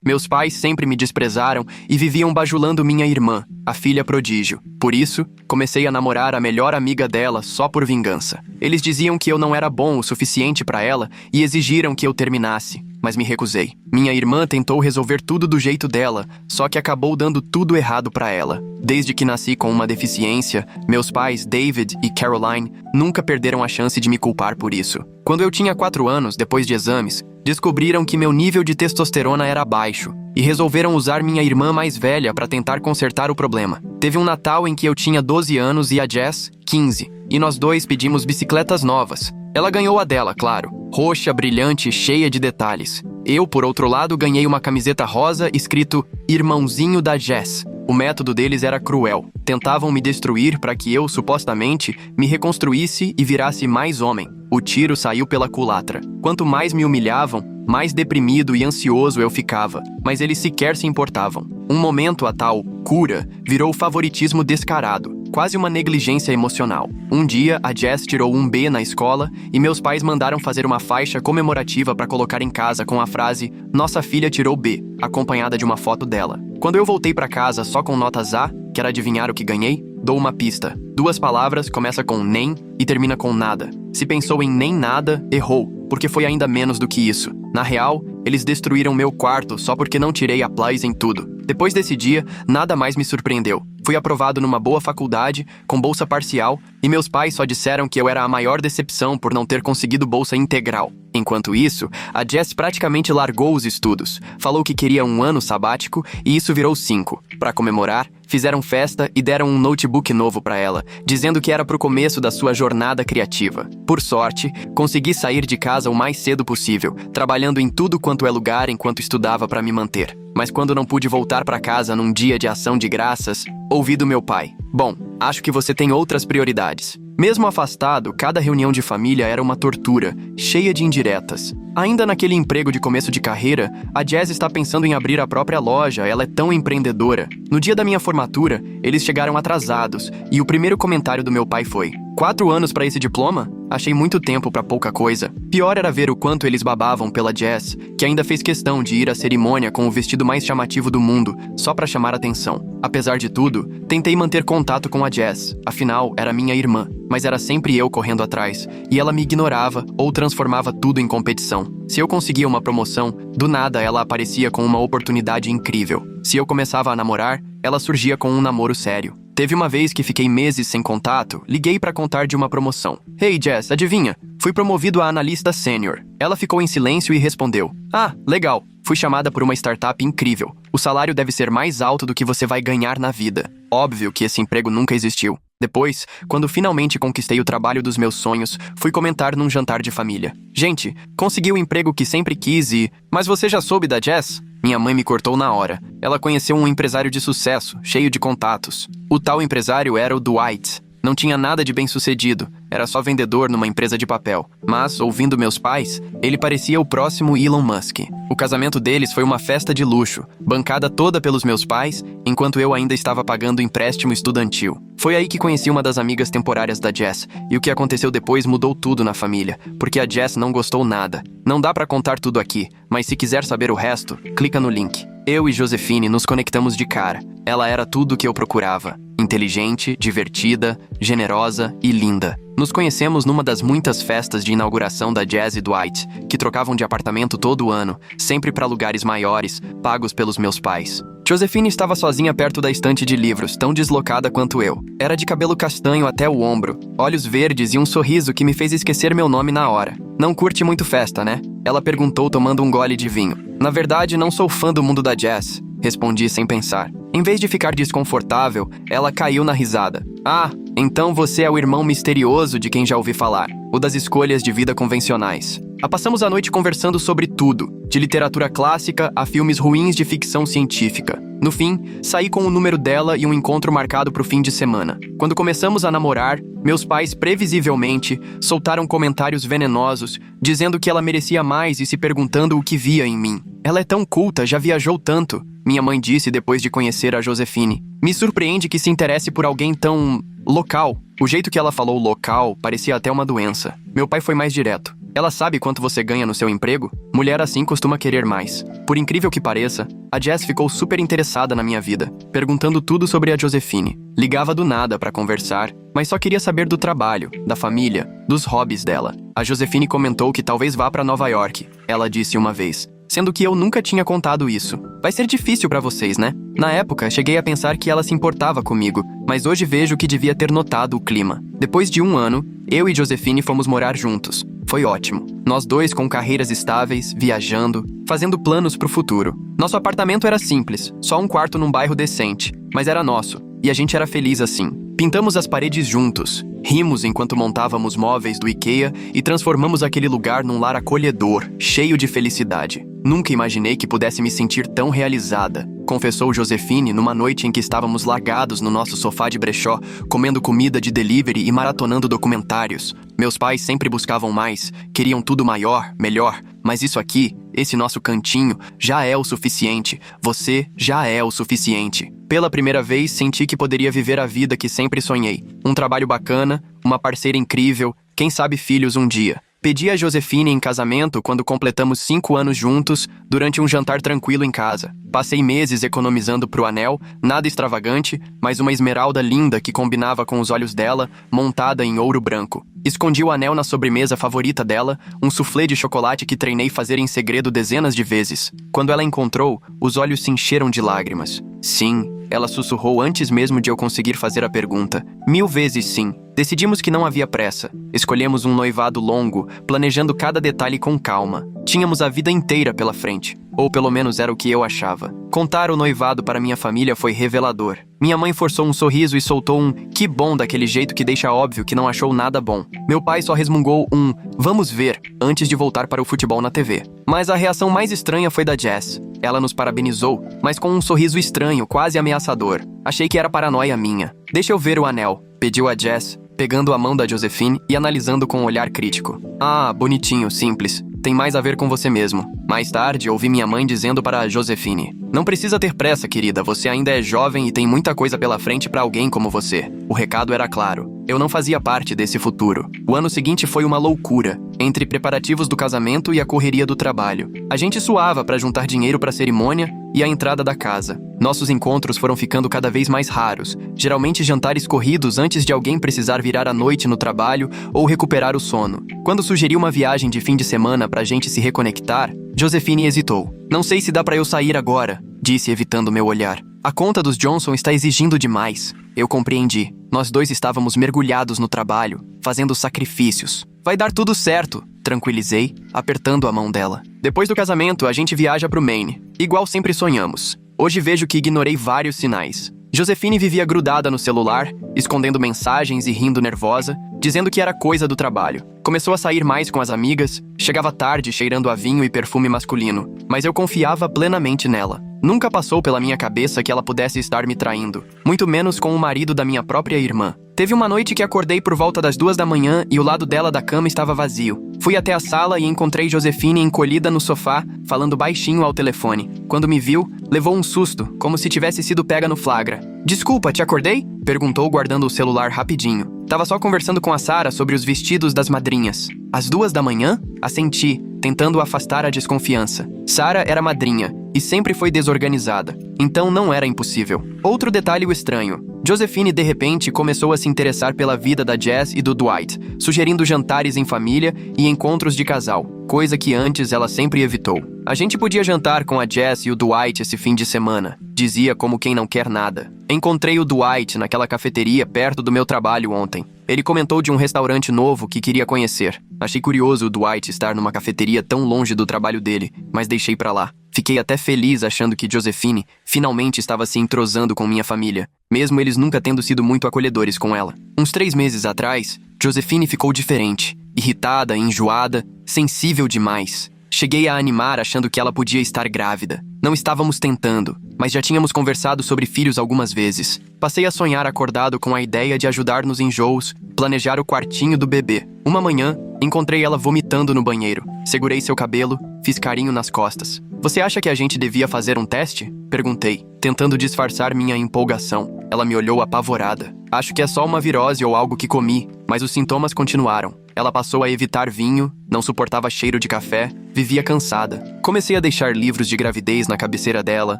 Meus pais sempre me desprezaram e viviam bajulando minha irmã, a filha prodígio. Por isso, comecei a namorar a melhor amiga dela só por vingança. Eles diziam que eu não era bom o suficiente para ela e exigiram que eu terminasse, mas me recusei. Minha irmã tentou resolver tudo do jeito dela, só que acabou dando tudo errado para ela. Desde que nasci com uma deficiência, meus pais, David e Caroline, nunca perderam a chance de me culpar por isso. Quando eu tinha 4 anos, depois de exames, descobriram que meu nível de testosterona era baixo e resolveram usar minha irmã mais velha para tentar consertar o problema. Teve um Natal em que eu tinha 12 anos e a Jess, 15, e nós dois pedimos bicicletas novas. Ela ganhou a dela, claro, roxa, brilhante, cheia de detalhes. Eu, por outro lado, ganhei uma camiseta rosa escrito Irmãozinho da Jess. O método deles era cruel. Tentavam me destruir para que eu, supostamente, me reconstruísse e virasse mais homem. O tiro saiu pela culatra. Quanto mais me humilhavam, mais deprimido e ansioso eu ficava, mas eles sequer se importavam. Um momento a tal cura virou favoritismo descarado, quase uma negligência emocional. Um dia, a Jess tirou um B na escola e meus pais mandaram fazer uma faixa comemorativa para colocar em casa com a frase "Nossa filha tirou B", acompanhada de uma foto dela. Quando eu voltei para casa só com notas A, quer adivinhar o que ganhei? Dou uma pista. 2 palavras, começa com nem e termina com nada. Se pensou em nem nada, errou, porque foi ainda menos do que isso. Na real, eles destruíram meu quarto só porque não tirei a plus em tudo. Depois desse dia, nada mais me surpreendeu. Fui aprovado numa boa faculdade, com bolsa parcial, e meus pais só disseram que eu era a maior decepção por não ter conseguido bolsa integral. Enquanto isso, a Jess praticamente largou os estudos. Falou que queria um ano sabático e isso virou 5. Para comemorar, fizeram festa e deram um notebook novo para ela, dizendo que era pro começo da sua jornada criativa. Por sorte, consegui sair de casa o mais cedo possível, trabalhando em tudo quanto é lugar enquanto estudava para me manter. Mas quando não pude voltar para casa num dia de ação de graças, ouvi do meu pai: "Bom, acho que você tem outras prioridades." Mesmo afastado, cada reunião de família era uma tortura, cheia de indiretas. Ainda naquele emprego de começo de carreira, a Jess está pensando em abrir a própria loja, ela é tão empreendedora. No dia da minha formatura, eles chegaram atrasados, e o primeiro comentário do meu pai foi: 4 anos para esse diploma? Achei muito tempo para pouca coisa. Pior era ver o quanto eles babavam pela Jess, que ainda fez questão de ir à cerimônia com o vestido mais chamativo do mundo, só para chamar atenção. Apesar de tudo, tentei manter contato com a Jess, afinal, era minha irmã. Mas era sempre eu correndo atrás, e ela me ignorava ou transformava tudo em competição. Se eu conseguia uma promoção, do nada ela aparecia com uma oportunidade incrível. Se eu começava a namorar, ela surgia com um namoro sério. Teve uma vez que fiquei meses sem contato, liguei para contar de uma promoção. "Hey Jess, adivinha? Fui promovido a analista sênior." Ela ficou em silêncio e respondeu: "Ah, legal. Fui chamada por uma startup incrível. O salário deve ser mais alto do que você vai ganhar na vida." Óbvio que esse emprego nunca existiu. Depois, quando finalmente conquistei o trabalho dos meus sonhos, fui comentar num jantar de família: "Gente, consegui o emprego que sempre quis e... Mas você já soube da Jess?" Minha mãe me cortou na hora. Ela conheceu um empresário de sucesso, cheio de contatos. O tal empresário era o Dwight. Não tinha nada de bem-sucedido, era só vendedor numa empresa de papel. Mas, ouvindo meus pais, ele parecia o próximo Elon Musk. O casamento deles foi uma festa de luxo, bancada toda pelos meus pais, enquanto eu ainda estava pagando empréstimo estudantil. Foi aí que conheci uma das amigas temporárias da Jess, e o que aconteceu depois mudou tudo na família, porque a Jess não gostou nada. Não dá pra contar tudo aqui, mas se quiser saber o resto, clica no link. Eu e Josefine nos conectamos de cara. Ela era tudo o que eu procurava. Inteligente, divertida, generosa e linda. Nos conhecemos numa das muitas festas de inauguração da Jess e Dwight, que trocavam de apartamento todo ano, sempre para lugares maiores, pagos pelos meus pais. Josefine estava sozinha perto da estante de livros, tão deslocada quanto eu. Era de cabelo castanho até o ombro, olhos verdes e um sorriso que me fez esquecer meu nome na hora. "Não curte muito festa, né?" Ela perguntou tomando um gole de vinho. "Na verdade, não sou fã do mundo da Jess", respondi sem pensar. Em vez de ficar desconfortável, ela caiu na risada. "Ah, então você é o irmão misterioso de quem já ouvi falar, o das escolhas de vida convencionais." Passamos a noite conversando sobre tudo, de literatura clássica a filmes ruins de ficção científica. No fim, saí com o número dela e um encontro marcado para o fim de semana. Quando começamos a namorar, meus pais, previsivelmente, soltaram comentários venenosos, dizendo que ela merecia mais e se perguntando o que via em mim. "Ela é tão culta, já viajou tanto", minha mãe disse depois de conhecer a Josefine. "Me surpreende que se interesse por alguém tão... local." O jeito que ela falou local parecia até uma doença. Meu pai foi mais direto. Ela sabe quanto você ganha no seu emprego? Mulher assim costuma querer mais. Por incrível que pareça, a Jess ficou super interessada na minha vida, perguntando tudo sobre a Josephine. Ligava do nada para conversar, mas só queria saber do trabalho, da família, dos hobbies dela. A Josephine comentou que talvez vá para Nova York, ela disse uma vez. Sendo que eu nunca tinha contado isso. Vai ser difícil pra vocês, né? Na época, cheguei a pensar que ela se importava comigo, mas hoje vejo que devia ter notado o clima. Depois de 1 ano, eu e Josephine fomos morar juntos. Foi ótimo. Nós dois com carreiras estáveis, viajando, fazendo planos pro futuro. Nosso apartamento era simples, só um quarto num bairro decente, mas era nosso, e a gente era feliz assim. Pintamos as paredes juntos, rimos enquanto montávamos móveis do IKEA e transformamos aquele lugar num lar acolhedor, cheio de felicidade. Nunca imaginei que pudesse me sentir tão realizada, confessou Josephine numa noite em que estávamos largados no nosso sofá de brechó, comendo comida de delivery e maratonando documentários. Meus pais sempre buscavam mais, queriam tudo maior, melhor, mas isso aqui, esse nosso cantinho, já é o suficiente. Você já é o suficiente. Pela primeira vez, senti que poderia viver a vida que sempre sonhei. Um trabalho bacana, uma parceira incrível, quem sabe filhos um dia. Pedi a Josephine em casamento quando completamos 5 anos juntos, durante um jantar tranquilo em casa. Passei meses economizando pro anel, nada extravagante, mas uma esmeralda linda que combinava com os olhos dela, montada em ouro branco. Escondi o anel na sobremesa favorita dela, um soufflé de chocolate que treinei fazer em segredo dezenas de vezes. Quando ela encontrou, os olhos se encheram de lágrimas. Sim, ela sussurrou antes mesmo de eu conseguir fazer a pergunta. 1000 vezes sim. Decidimos que não havia pressa. Escolhemos um noivado longo, planejando cada detalhe com calma. Tínhamos a vida inteira pela frente. Ou pelo menos era o que eu achava. Contar o noivado para minha família foi revelador. Minha mãe forçou um sorriso e soltou um "que bom" daquele jeito que deixa óbvio que não achou nada bom. Meu pai só resmungou um "vamos ver" antes de voltar para o futebol na TV. Mas a reação mais estranha foi da Jess. Ela nos parabenizou, mas com um sorriso estranho, quase ameaçador. Achei que era paranoia minha. "Deixa eu ver o anel", pediu a Jess, pegando a mão da Josephine e analisando com um olhar crítico. "Ah, bonitinho, simples. Tem mais a ver com você mesmo." Mais tarde, ouvi minha mãe dizendo para a Josephine: "Não precisa ter pressa, querida. Você ainda é jovem e tem muita coisa pela frente para alguém como você." O recado era claro. Eu não fazia parte desse futuro. O ano seguinte foi uma loucura, entre preparativos do casamento e a correria do trabalho. A gente suava para juntar dinheiro para a cerimônia e a entrada da casa. Nossos encontros foram ficando cada vez mais raros, geralmente jantares corridos antes de alguém precisar virar à noite no trabalho ou recuperar o sono. Quando sugeri uma viagem de fim de semana pra gente se reconectar, Josephine hesitou. "Não sei se dá pra eu sair agora", disse evitando meu olhar. "A conta dos Johnson está exigindo demais." Eu compreendi. Nós dois estávamos mergulhados no trabalho, fazendo sacrifícios. "Vai dar tudo certo", tranquilizei, apertando a mão dela. Depois do casamento, a gente viaja pro Maine, igual sempre sonhamos. Hoje vejo que ignorei vários sinais. Josephine vivia grudada no celular, escondendo mensagens e rindo nervosa, dizendo que era coisa do trabalho. Começou a sair mais com as amigas, chegava tarde cheirando a vinho e perfume masculino, mas eu confiava plenamente nela. Nunca passou pela minha cabeça que ela pudesse estar me traindo, muito menos com o marido da minha própria irmã. Teve uma noite que acordei por volta das 2 da manhã e o lado dela da cama estava vazio. Fui até a sala e encontrei Josephine encolhida no sofá, falando baixinho ao telefone. Quando me viu, levou um susto, como se tivesse sido pega no flagra. "Desculpa, te acordei?" perguntou guardando o celular rapidinho. "Tava só conversando com a Sarah sobre os vestidos das madrinhas." "Às 2 da manhã?" Assenti, tentando afastar a desconfiança. Sarah era madrinha e sempre foi desorganizada, então não era impossível. Outro detalhe estranho. Josephine, de repente, começou a se interessar pela vida da Jess e do Dwight, sugerindo jantares em família e encontros de casal, coisa que antes ela sempre evitou. "A gente podia jantar com a Jess e o Dwight esse fim de semana", dizia como quem não quer nada. "Encontrei o Dwight naquela cafeteria perto do meu trabalho ontem. Ele comentou de um restaurante novo que queria conhecer. Achei curioso o Dwight estar numa cafeteria tão longe do trabalho dele, mas deixei pra lá. Fiquei até feliz achando que Josephine finalmente estava se entrosando com minha família, mesmo eles nunca tendo sido muito acolhedores com ela. Uns 3 meses atrás, Josephine ficou diferente, irritada, enjoada, sensível demais. Cheguei a animar achando que ela podia estar grávida. Não estávamos tentando, mas já tínhamos conversado sobre filhos algumas vezes. Passei a sonhar acordado com a ideia de ajudar nos enjoos, planejar o quartinho do bebê. Uma manhã, encontrei ela vomitando no banheiro. Segurei seu cabelo, fiz carinho nas costas. "Você acha que a gente devia fazer um teste?" perguntei, tentando disfarçar minha empolgação. Ela me olhou apavorada. Acho que é só uma virose ou algo que comi, mas os sintomas continuaram. Ela passou a evitar vinho, não suportava cheiro de café, vivia cansada. Comecei a deixar livros de gravidez na cabeceira dela,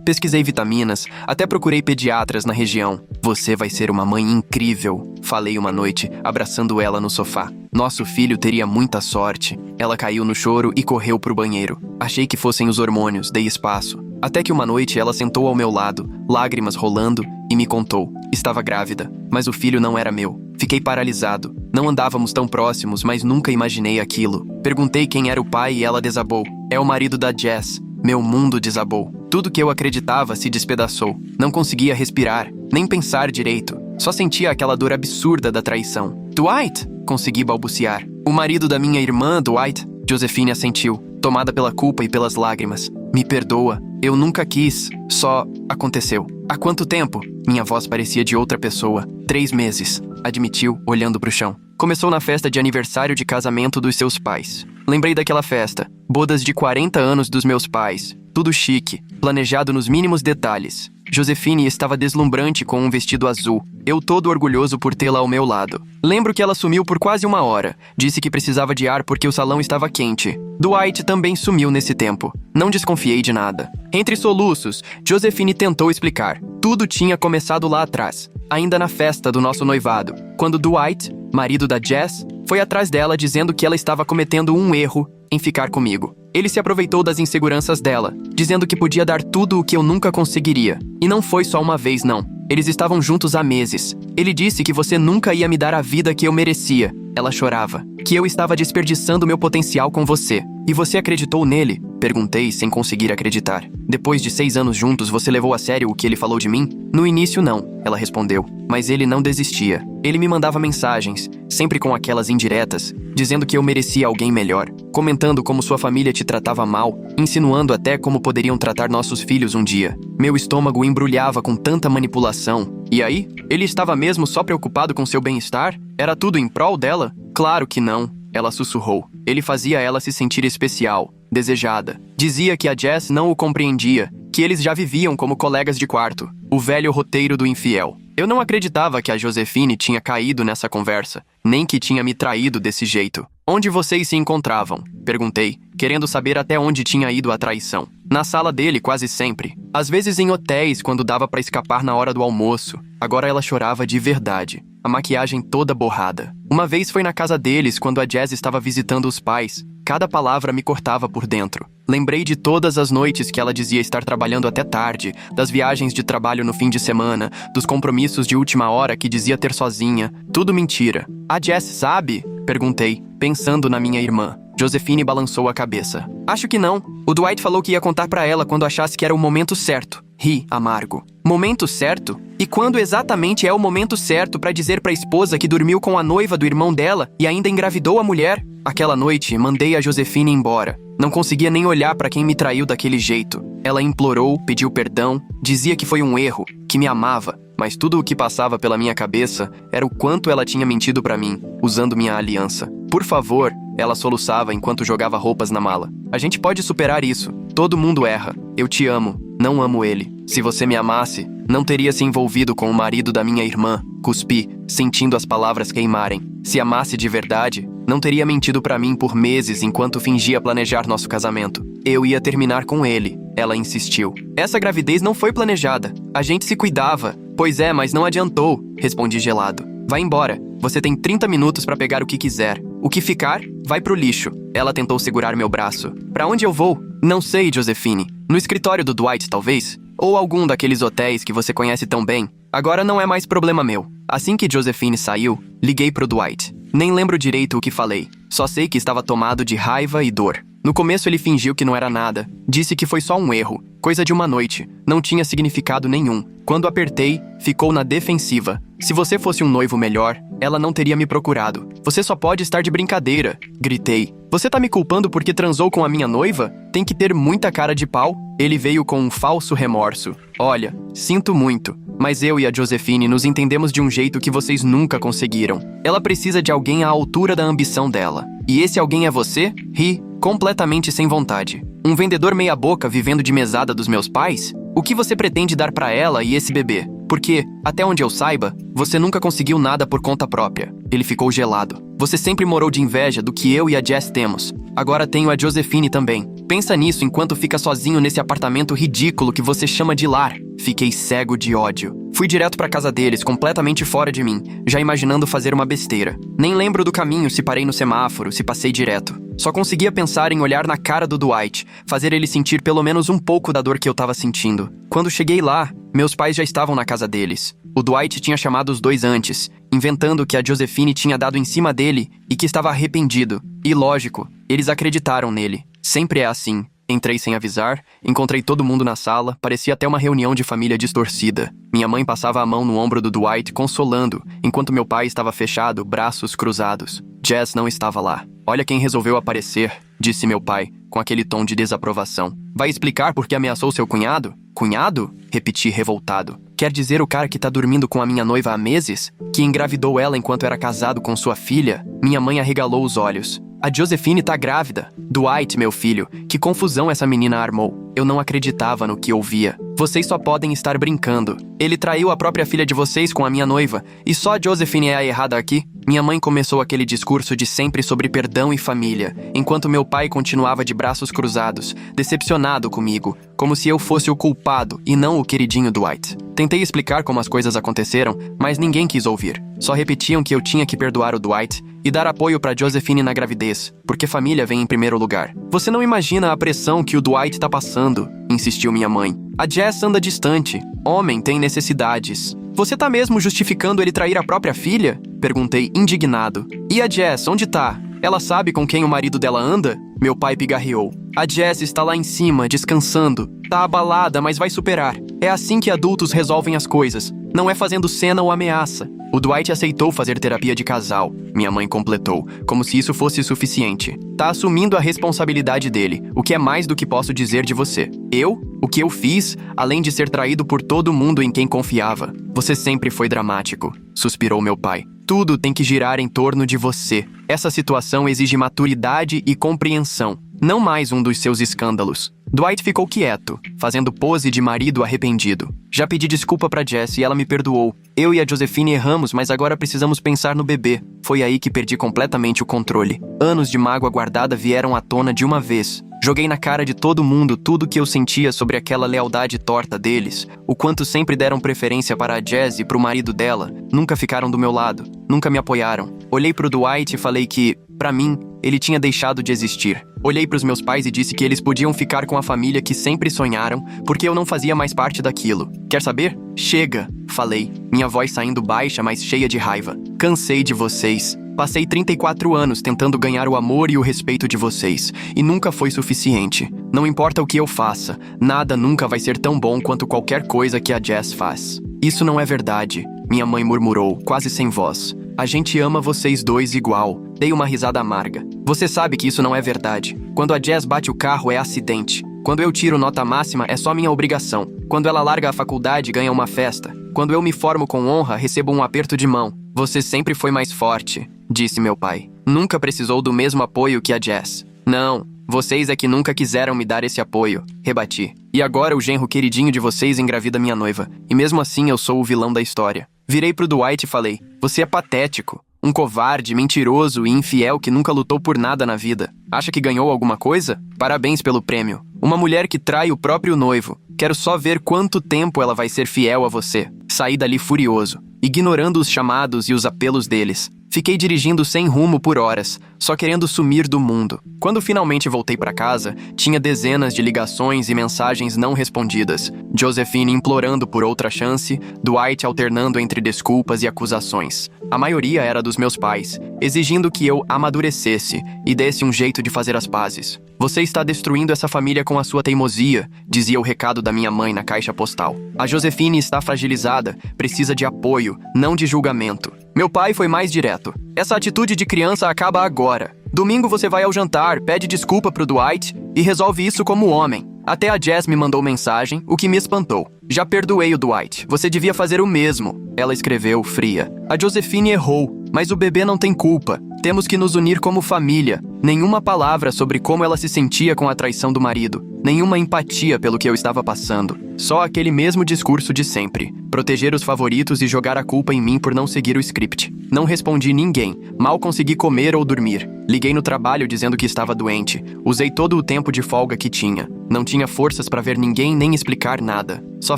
pesquisei vitaminas, até procurei pediatras na região. Você vai ser uma mãe incrível, falei uma noite, abraçando ela no sofá. Nosso filho teria muita sorte. Ela caiu no choro e correu pro banheiro. Achei que fossem os hormônios, dei espaço. Até que uma noite ela sentou ao meu lado, lágrimas rolando, e me contou. Estava grávida, mas o filho não era meu. Fiquei paralisado. Não andávamos tão próximos, mas nunca imaginei aquilo. Perguntei quem era o pai e ela desabou. É o marido da Jess. Meu mundo desabou. Tudo que eu acreditava se despedaçou. Não conseguia respirar, nem pensar direito. Só sentia aquela dor absurda da traição. Dwight! Consegui balbuciar. O marido da minha irmã, Dwight. Josephine assentiu, tomada pela culpa e pelas lágrimas. Me perdoa. Eu nunca quis. Só aconteceu. Há quanto tempo? Minha voz parecia de outra pessoa. 3 meses. Admitiu, olhando pro chão. Começou na festa de aniversário de casamento dos seus pais. Lembrei daquela festa. Bodas de 40 anos dos meus pais. Tudo chique, planejado nos mínimos detalhes. Josephine estava deslumbrante com um vestido azul. Eu todo orgulhoso por tê-la ao meu lado. Lembro que ela sumiu por quase 1 hora. Disse que precisava de ar porque o salão estava quente. Dwight também sumiu nesse tempo. Não desconfiei de nada. Entre soluços, Josephine tentou explicar. Tudo tinha começado lá atrás, ainda na festa do nosso noivado, quando Dwight, marido da Jess, foi atrás dela dizendo que ela estava cometendo um erro em ficar comigo. Ele se aproveitou das inseguranças dela, dizendo que podia dar tudo o que eu nunca conseguiria. E não foi só uma vez, não. Eles estavam juntos há meses. Ele disse que você nunca ia me dar a vida que eu merecia. Ela chorava. Que eu estava desperdiçando meu potencial com você. E você acreditou nele? Perguntei sem conseguir acreditar. Depois de 6 anos juntos, você levou a sério o que ele falou de mim? No início, não, ela respondeu. Mas ele não desistia. Ele me mandava mensagens, sempre com aquelas indiretas, dizendo que eu merecia alguém melhor, comentando como sua família te tratava mal, insinuando até como poderiam tratar nossos filhos um dia. Meu estômago embrulhava com tanta manipulação. E aí? Ele estava mesmo só preocupado com seu bem-estar? Era tudo em prol dela? Claro que não. Ela sussurrou. Ele fazia ela se sentir especial, desejada. Dizia que a Jess não o compreendia, que eles já viviam como colegas de quarto. O velho roteiro do infiel. Eu não acreditava que a Josephine tinha caído nessa conversa, nem que tinha me traído desse jeito. Onde vocês se encontravam? Perguntei, querendo saber até onde tinha ido a traição. Na sala dele, quase sempre. Às vezes em hotéis, quando dava pra escapar na hora do almoço. Agora ela chorava de verdade. A maquiagem toda borrada. Uma vez foi na casa deles, quando a Jess estava visitando os pais. Cada palavra me cortava por dentro. Lembrei de todas as noites que ela dizia estar trabalhando até tarde, das viagens de trabalho no fim de semana, dos compromissos de última hora que dizia ter sozinha. Tudo mentira. A Jess sabe? Perguntei, pensando na minha irmã. Josephine balançou a cabeça. Acho que não. O Dwight falou que ia contar pra ela quando achasse que era o momento certo. Ri, amargo. Momento certo? E quando exatamente é o momento certo pra dizer pra esposa que dormiu com a noiva do irmão dela e ainda engravidou a mulher? Aquela noite, mandei a Josephine embora. Não conseguia nem olhar pra quem me traiu daquele jeito. Ela implorou, pediu perdão, dizia que foi um erro, que me amava. Mas tudo o que passava pela minha cabeça era o quanto ela tinha mentido pra mim, usando minha aliança. Por favor, ela soluçava enquanto jogava roupas na mala. A gente pode superar isso. Todo mundo erra. Eu te amo. Não amo ele. Se você me amasse, não teria se envolvido com o marido da minha irmã. Cuspi, sentindo as palavras queimarem. Se amasse de verdade, não teria mentido pra mim por meses enquanto fingia planejar nosso casamento. Eu ia terminar com ele. Ela insistiu. Essa gravidez não foi planejada. A gente se cuidava. Pois é, mas não adiantou. Respondi gelado. Vai embora. Você tem 30 minutos pra pegar o que quiser. O que ficar, vai pro lixo. Ela tentou segurar meu braço. Pra onde eu vou? Não sei, Josephine. No escritório do Dwight, talvez? Ou algum daqueles hotéis que você conhece tão bem. Agora não é mais problema meu. Assim que Josephine saiu, liguei pro Dwight. Nem lembro direito o que falei. Só sei que estava tomado de raiva e dor. No começo ele fingiu que não era nada. Disse que foi só um erro. Coisa de uma noite. Não tinha significado nenhum. Quando apertei, ficou na defensiva. Se você fosse um noivo melhor, ela não teria me procurado. Você só pode estar de brincadeira. Gritei. Você tá me culpando porque transou com a minha noiva? Tem que ter muita cara de pau. Ele veio com um falso remorso. Olha, sinto muito, mas eu e a Josephine nos entendemos de um jeito que vocês nunca conseguiram. Ela precisa de alguém à altura da ambição dela. E esse alguém é você? Ri, completamente sem vontade. Um vendedor meia-boca vivendo de mesada dos meus pais? O que você pretende dar pra ela e esse bebê? Porque, até onde eu saiba, você nunca conseguiu nada por conta própria. Ele ficou gelado. Você sempre morou de inveja do que eu e a Jess temos. Agora tenho a Josephine também. Pensa nisso enquanto fica sozinho nesse apartamento ridículo que você chama de lar. Fiquei cego de ódio. Fui direto pra casa deles, completamente fora de mim, já imaginando fazer uma besteira. Nem lembro do caminho, se parei no semáforo, se passei direto. Só conseguia pensar em olhar na cara do Dwight, fazer ele sentir pelo menos um pouco da dor que eu tava sentindo. Quando cheguei lá, meus pais já estavam na casa deles. O Dwight tinha chamado os dois antes, inventando que a Josephine tinha dado em cima dele e que estava arrependido. E lógico, eles acreditaram nele. Sempre é assim. Entrei sem avisar, encontrei todo mundo na sala, parecia até uma reunião de família distorcida. Minha mãe passava a mão no ombro do Dwight, consolando, enquanto meu pai estava fechado, braços cruzados. Jess não estava lá. Olha quem resolveu aparecer, disse meu pai, com aquele tom de desaprovação. Vai explicar por que ameaçou seu cunhado? Cunhado? Repeti revoltado. Quer dizer o cara que tá dormindo com a minha noiva há meses? Que engravidou ela enquanto era casado com sua filha? Minha mãe arregalou os olhos. A Josephine tá grávida. Dwight, meu filho, que confusão essa menina armou. Eu não acreditava no que ouvia. Vocês só podem estar brincando. Ele traiu a própria filha de vocês com a minha noiva. E só a Josephine é a errada aqui? Minha mãe começou aquele discurso de sempre sobre perdão e família, enquanto meu pai continuava de braços cruzados, decepcionado comigo, como se eu fosse o culpado e não o queridinho Dwight. Tentei explicar como as coisas aconteceram, mas ninguém quis ouvir. Só repetiam que eu tinha que perdoar o Dwight e dar apoio para Josephine na gravidez, porque família vem em primeiro lugar. Você não imagina a pressão que o Dwight tá passando, insistiu minha mãe. A Jess anda distante. Homem tem necessidades. Você tá mesmo justificando ele trair a própria filha? Perguntei indignado. E a Jess, onde tá? Ela sabe com quem o marido dela anda? Meu pai pigarreou. A Jess está lá em cima, descansando. Tá abalada, mas vai superar. É assim que adultos resolvem as coisas. Não é fazendo cena ou ameaça. O Dwight aceitou fazer terapia de casal. Minha mãe completou, como se isso fosse suficiente. Tá assumindo a responsabilidade dele, o que é mais do que posso dizer de você. Eu? O que eu fiz, além de ser traído por todo mundo em quem confiava? Você sempre foi dramático, suspirou meu pai. Tudo tem que girar em torno de você. Essa situação exige maturidade e compreensão, não mais um dos seus escândalos. Dwight ficou quieto, fazendo pose de marido arrependido. Já pedi desculpa pra Jess e ela me perdoou. Eu e a Josephine erramos, mas agora precisamos pensar no bebê. Foi aí que perdi completamente o controle. Anos de mágoa guardada vieram à tona de uma vez. Joguei na cara de todo mundo tudo que eu sentia sobre aquela lealdade torta deles, o quanto sempre deram preferência para a Jess e pro marido dela, nunca ficaram do meu lado, nunca me apoiaram. Olhei pro Dwight e falei que, pra mim, ele tinha deixado de existir. Olhei pros meus pais e disse que eles podiam ficar com a família que sempre sonharam, porque eu não fazia mais parte daquilo. Quer saber? Chega, falei, minha voz saindo baixa, mas cheia de raiva. Cansei de vocês. Passei 34 anos tentando ganhar o amor e o respeito de vocês, e nunca foi suficiente. Não importa o que eu faça, nada nunca vai ser tão bom quanto qualquer coisa que a Jess faz. Isso não é verdade, minha mãe murmurou, quase sem voz. A gente ama vocês dois igual. Dei uma risada amarga. Você sabe que isso não é verdade. Quando a Jess bate o carro é acidente. Quando eu tiro nota máxima é só minha obrigação. Quando ela larga a faculdade ganha uma festa. Quando eu me formo com honra recebo um aperto de mão. Você sempre foi mais forte, disse meu pai. Nunca precisou do mesmo apoio que a Jess. Não, vocês é que nunca quiseram me dar esse apoio, rebati. E agora o genro queridinho de vocês engravida minha noiva. E mesmo assim eu sou o vilão da história. Virei pro Dwight e falei, você é patético. Um covarde, mentiroso e infiel que nunca lutou por nada na vida. Acha que ganhou alguma coisa? Parabéns pelo prêmio. Uma mulher que trai o próprio noivo. Quero só ver quanto tempo ela vai ser fiel a você. Saí dali furioso, ignorando os chamados e os apelos deles. Fiquei dirigindo sem rumo por horas, só querendo sumir do mundo. Quando finalmente voltei para casa, tinha dezenas de ligações e mensagens não respondidas. Josephine implorando por outra chance, Dwight alternando entre desculpas e acusações. A maioria era dos meus pais, exigindo que eu amadurecesse e desse um jeito de fazer as pazes. Você está destruindo essa família com a sua teimosia, dizia o recado da minha mãe na caixa postal. A Josephine está fragilizada, precisa de apoio, não de julgamento. Meu pai foi mais direto. Essa atitude de criança acaba agora. Domingo você vai ao jantar, pede desculpa pro Dwight e resolve isso como homem. Até a Jess me mandou mensagem, o que me espantou. Já perdoei o Dwight, você devia fazer o mesmo. Ela escreveu, fria. A Josephine errou, mas o bebê não tem culpa. Temos que nos unir como família. Nenhuma palavra sobre como ela se sentia com a traição do marido. Nenhuma empatia pelo que eu estava passando. Só aquele mesmo discurso de sempre. Proteger os favoritos e jogar a culpa em mim por não seguir o script. Não respondi ninguém. Mal consegui comer ou dormir. Liguei no trabalho dizendo que estava doente. Usei todo o tempo de folga que tinha. Não tinha forças para ver ninguém nem explicar nada. Só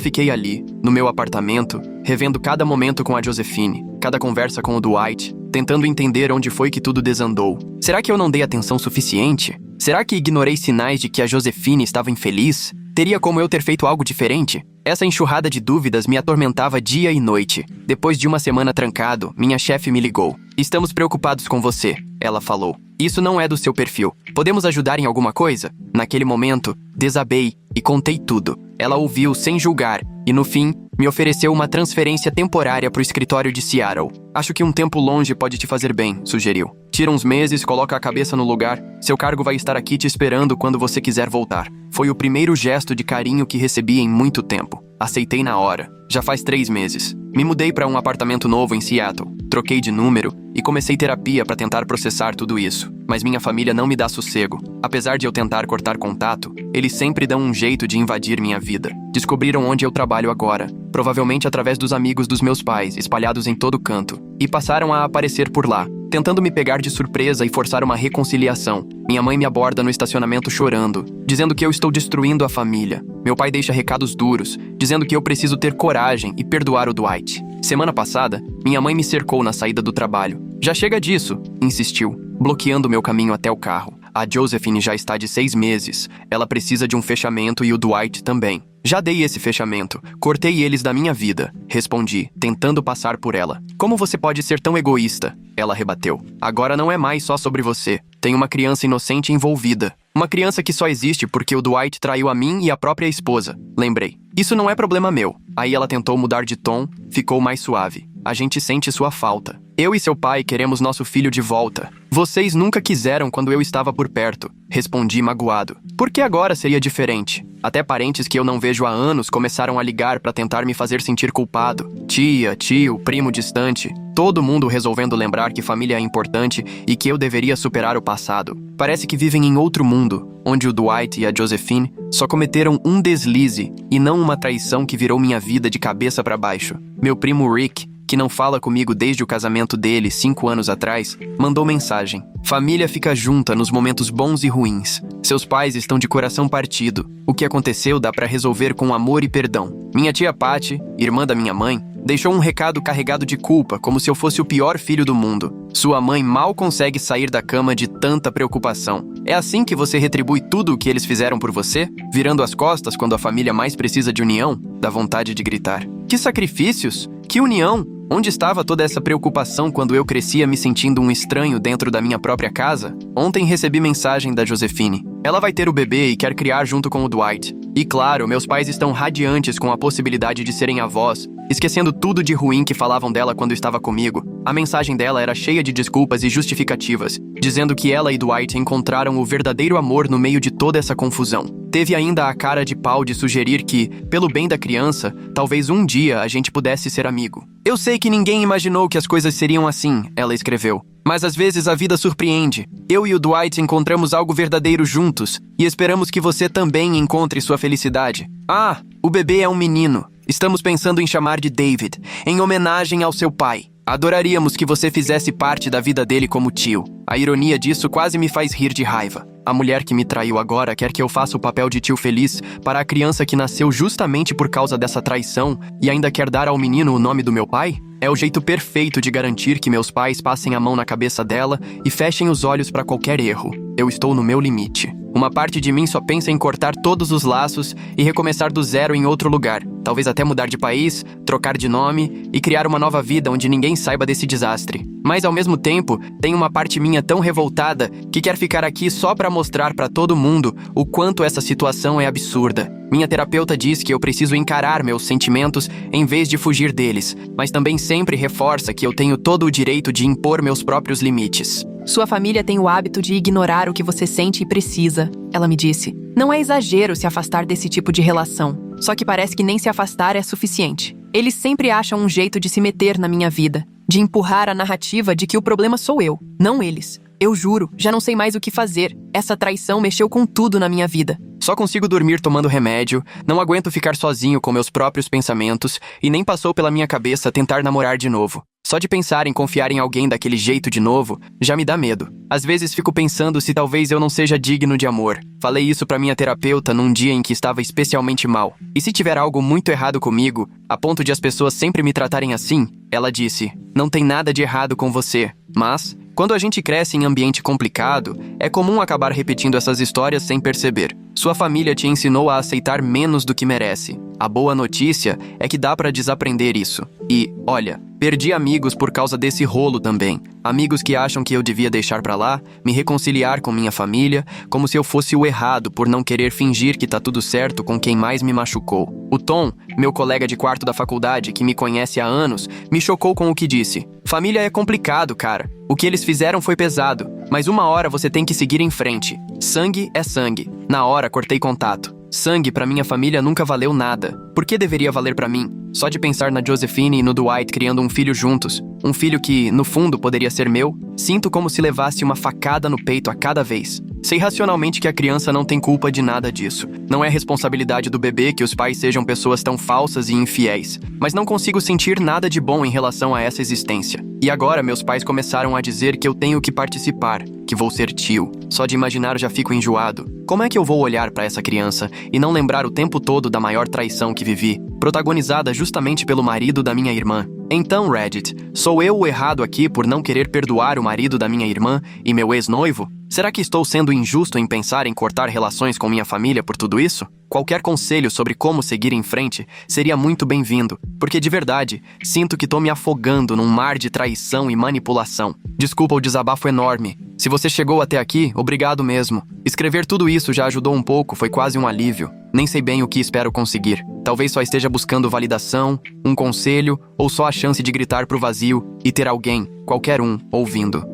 fiquei ali, no meu apartamento, revendo cada momento com a Josephine, cada conversa com o Dwight, tentando entender onde foi que tudo desandou. Será que eu não dei atenção suficiente? Será que ignorei sinais de que a Josephine estava infeliz? Teria como eu ter feito algo diferente? Essa enxurrada de dúvidas me atormentava dia e noite. Depois de uma semana trancado, minha chefe me ligou. Estamos preocupados com você, ela falou. Isso não é do seu perfil. Podemos ajudar em alguma coisa? Naquele momento, desabei e contei tudo. Ela ouviu sem julgar e, no fim, me ofereceu uma transferência temporária para o escritório de Seattle. Acho que um tempo longe pode te fazer bem, sugeriu. Tira uns meses, coloca a cabeça no lugar. Seu cargo vai estar aqui te esperando quando você quiser voltar. Foi o primeiro gesto de carinho que recebi em muito tempo. Aceitei na hora. Já faz 3 meses. Me mudei para um apartamento novo em Seattle. Troquei de número e comecei terapia para tentar processar tudo isso. Mas minha família não me dá sossego. Apesar de eu tentar cortar contato, eles sempre dão um jeito de invadir minha vida. Descobriram onde eu trabalho agora, provavelmente através dos amigos dos meus pais, espalhados em todo canto, e passaram a aparecer por lá, tentando me pegar de surpresa e forçar uma reconciliação. Minha mãe me aborda no estacionamento chorando, dizendo que eu estou destruindo a família. Meu pai deixa recados duros, dizendo que eu preciso ter coragem e perdoar o Dwight. Semana passada, minha mãe me cercou na saída do trabalho. Já chega disso, insistiu, bloqueando meu caminho até o carro. A Josephine já está de 6 meses. Ela precisa de um fechamento e o Dwight também. Já dei esse fechamento. Cortei eles da minha vida. Respondi, tentando passar por ela. Como você pode ser tão egoísta? Ela rebateu. Agora não é mais só sobre você. Tem uma criança inocente envolvida. Uma criança que só existe porque o Dwight traiu a mim e a própria esposa. Lembrei. Isso não é problema meu. Aí ela tentou mudar de tom, ficou mais suave. A gente sente sua falta. Eu e seu pai queremos nosso filho de volta. Vocês nunca quiseram quando eu estava por perto. Respondi magoado. Por que agora seria diferente? Até parentes que eu não vejo há anos começaram a ligar para tentar me fazer sentir culpado. Tia, tio, primo distante. Todo mundo resolvendo lembrar que família é importante e que eu deveria superar o passado. Parece que vivem em outro mundo, onde o Dwight e a Josephine só cometeram um deslize e não uma traição que virou minha vida de cabeça para baixo. Meu primo Rick, que não fala comigo desde o casamento dele 5 anos atrás, mandou mensagem. Família fica junta nos momentos bons e ruins. Seus pais estão de coração partido. O que aconteceu dá pra resolver com amor e perdão. Minha tia Patty, irmã da minha mãe, deixou um recado carregado de culpa, como se eu fosse o pior filho do mundo. Sua mãe mal consegue sair da cama de tanta preocupação. É assim que você retribui tudo o que eles fizeram por você? Virando as costas quando a família mais precisa de união? Dá vontade de gritar. Que sacrifícios? Que união? Onde estava toda essa preocupação quando eu crescia me sentindo um estranho dentro da minha própria casa? Ontem recebi mensagem da Josephine. Ela vai ter o bebê e quer criar junto com o Dwight. E claro, meus pais estão radiantes com a possibilidade de serem avós, esquecendo tudo de ruim que falavam dela quando estava comigo. A mensagem dela era cheia de desculpas e justificativas, dizendo que ela e Dwight encontraram o verdadeiro amor no meio de toda essa confusão. Teve ainda a cara de pau de sugerir que, pelo bem da criança, talvez um dia a gente pudesse ser amigo. Eu sei que ninguém imaginou que as coisas seriam assim, ela escreveu. Mas às vezes a vida surpreende. Eu e o Dwight encontramos algo verdadeiro juntos e esperamos que você também encontre sua felicidade. Ah, o bebê é um menino. Estamos pensando em chamar de David, em homenagem ao seu pai. Adoraríamos que você fizesse parte da vida dele como tio. A ironia disso quase me faz rir de raiva. A mulher que me traiu agora quer que eu faça o papel de tio feliz para a criança que nasceu justamente por causa dessa traição e ainda quer dar ao menino o nome do meu pai? É o jeito perfeito de garantir que meus pais passem a mão na cabeça dela e fechem os olhos para qualquer erro. Eu estou no meu limite. Uma parte de mim só pensa em cortar todos os laços e recomeçar do zero em outro lugar. Talvez até mudar de país, trocar de nome e criar uma nova vida onde ninguém saiba desse desastre. Mas ao mesmo tempo, tem uma parte minha tão revoltada que quer ficar aqui só para mostrar para todo mundo o quanto essa situação é absurda. Minha terapeuta diz que eu preciso encarar meus sentimentos em vez de fugir deles, mas também sempre reforça que eu tenho todo o direito de impor meus próprios limites. Sua família tem o hábito de ignorar o que você sente e precisa, ela me disse. Não é exagero se afastar desse tipo de relação, só que parece que nem se afastar é suficiente. Eles sempre acham um jeito de se meter na minha vida, de empurrar a narrativa de que o problema sou eu, não eles. Eu juro, já não sei mais o que fazer. Essa traição mexeu com tudo na minha vida. Só consigo dormir tomando remédio, não aguento ficar sozinho com meus próprios pensamentos e nem passou pela minha cabeça tentar namorar de novo. Só de pensar em confiar em alguém daquele jeito de novo, já me dá medo. Às vezes fico pensando se talvez eu não seja digno de amor. Falei isso pra minha terapeuta num dia em que estava especialmente mal. E se tiver algo muito errado comigo, a ponto de as pessoas sempre me tratarem assim, ela disse, não tem nada de errado com você, mas... Quando a gente cresce em ambiente complicado, é comum acabar repetindo essas histórias sem perceber. Sua família te ensinou a aceitar menos do que merece. A boa notícia é que dá pra desaprender isso. E, olha, perdi amigos por causa desse rolo também. Amigos que acham que eu devia deixar pra lá, me reconciliar com minha família, como se eu fosse o errado por não querer fingir que tá tudo certo com quem mais me machucou. O Tom, meu colega de quarto da faculdade que me conhece há anos, me chocou com o que disse. Família é complicado, cara. O que eles fizeram foi pesado, mas uma hora você tem que seguir em frente. Sangue é sangue. Na hora, cortei contato. Sangue pra minha família nunca valeu nada. Por que deveria valer pra mim? Só de pensar na Josephine e no Dwight criando um filho juntos, um filho que, no fundo, poderia ser meu, sinto como se levasse uma facada no peito a cada vez. Sei racionalmente que a criança não tem culpa de nada disso. Não é responsabilidade do bebê que os pais sejam pessoas tão falsas e infiéis. Mas não consigo sentir nada de bom em relação a essa existência. E agora meus pais começaram a dizer que eu tenho que participar, que vou ser tio. Só de imaginar já fico enjoado. Como é que eu vou olhar pra essa criança e não lembrar o tempo todo da maior traição que vivi, protagonizada justamente pelo marido da minha irmã? Então, Reddit, sou eu o errado aqui por não querer perdoar o marido da minha irmã e meu ex-noivo? Será que estou sendo injusto em pensar em cortar relações com minha família por tudo isso? Qualquer conselho sobre como seguir em frente seria muito bem-vindo, porque de verdade, sinto que tô me afogando num mar de traição e manipulação. Desculpa o desabafo enorme. Se você chegou até aqui, obrigado mesmo. Escrever tudo isso já ajudou um pouco, foi quase um alívio. Nem sei bem o que espero conseguir. Talvez só esteja buscando validação, um conselho ou só a chance de gritar pro vazio e ter alguém, qualquer um, ouvindo.